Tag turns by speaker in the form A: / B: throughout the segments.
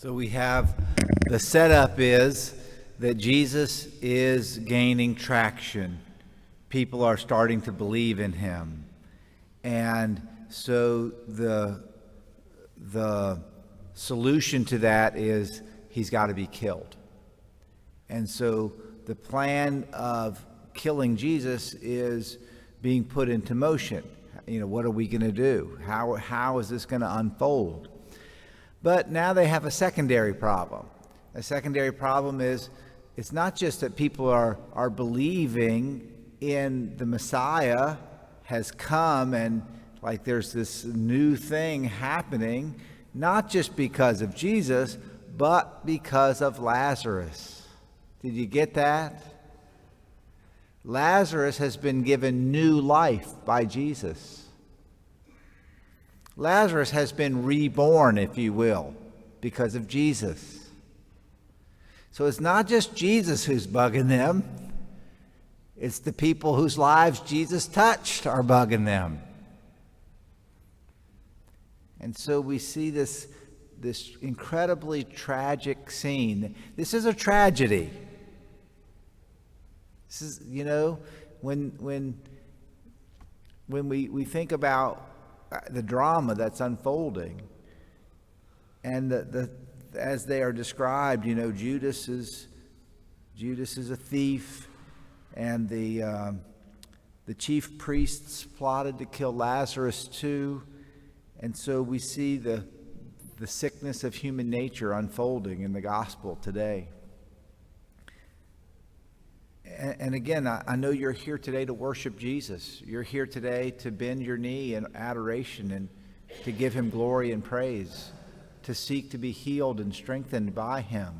A: So we have the setup is that Jesus is gaining traction. People are starting to believe in him. And so the solution to that is he's got to be killed. And so the plan of killing Jesus is being put into motion. What are we going to do? How is this going to unfold? But now they have a secondary problem. A secondary problem is it's not just that people are believing in the Messiah has come and like there's this new thing happening, not just because of Jesus, but because of Lazarus. Did you get that? Lazarus has been given new life by Jesus. Lazarus has been reborn, if you will, because of Jesus. So it's not just Jesus who's bugging them. It's the people whose lives Jesus touched are bugging them. And so we see this incredibly tragic scene. This is a tragedy. This is, when we think about the drama that's unfolding, and as they are described, Judas is a thief, and the chief priests plotted to kill Lazarus too, and so we see the sickness of human nature unfolding in the gospel today. And again, I know you're here today to worship Jesus. You're here today to bend your knee in adoration and to give him glory and praise, to seek to be healed and strengthened by him.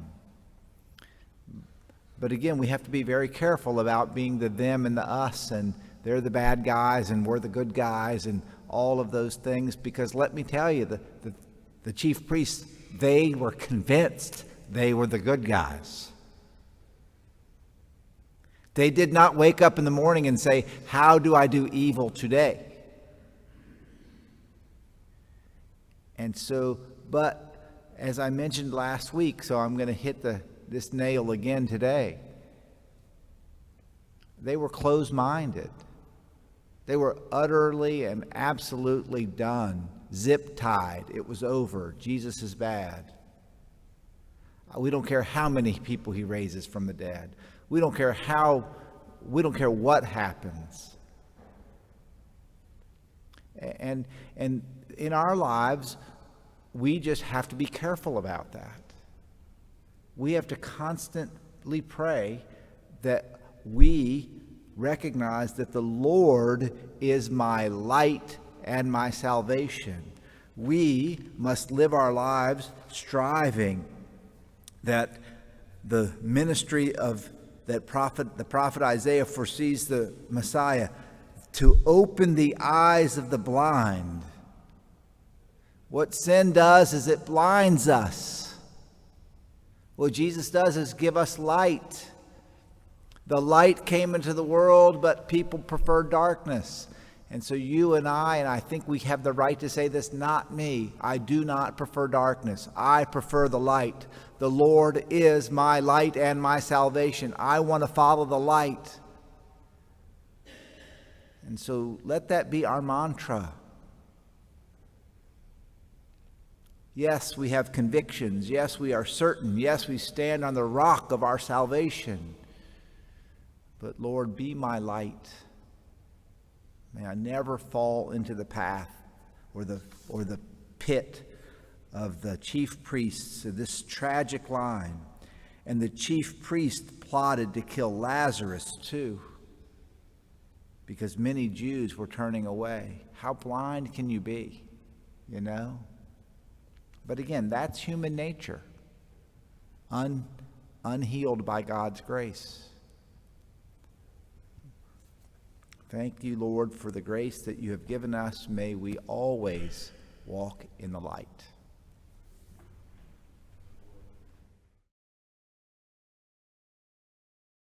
A: But again, we have to be very careful about being the them and the us, and they're the bad guys and we're the good guys and all of those things, because let me tell you, the chief priests, they were convinced they were the good guys. They did not wake up in the morning and say, how do I do evil today? And so, but as I mentioned last week, so I'm going to hit this nail again today. They were closed-minded. They were utterly and absolutely done, zip-tied. It was over. Jesus is bad. We don't care how many people he raises from the dead. We don't care what happens. And in our lives, we just have to be careful about that. We have to constantly pray that we recognize that the Lord is my light and my salvation. We must live our lives striving that the ministry of the prophet Isaiah foresees the Messiah to open the eyes of the blind. What sin does is it blinds us. What Jesus does is give us light. The light came into the world, but people prefer darkness. And so you and I think we have the right to say this, not me. I do not prefer darkness. I prefer the light. The Lord is my light and my salvation. I want to follow the light. And so let that be our mantra. Yes, we have convictions. Yes, we are certain. Yes, we stand on the rock of our salvation. But Lord, be my light. May I never fall into the path or the pit of the chief priests of this tragic line. And the chief priest plotted to kill Lazarus too, because many Jews were turning away. How blind can you be, But again, that's human nature, unhealed by God's grace. Thank you, Lord, for the grace that you have given us. May we always walk in the light.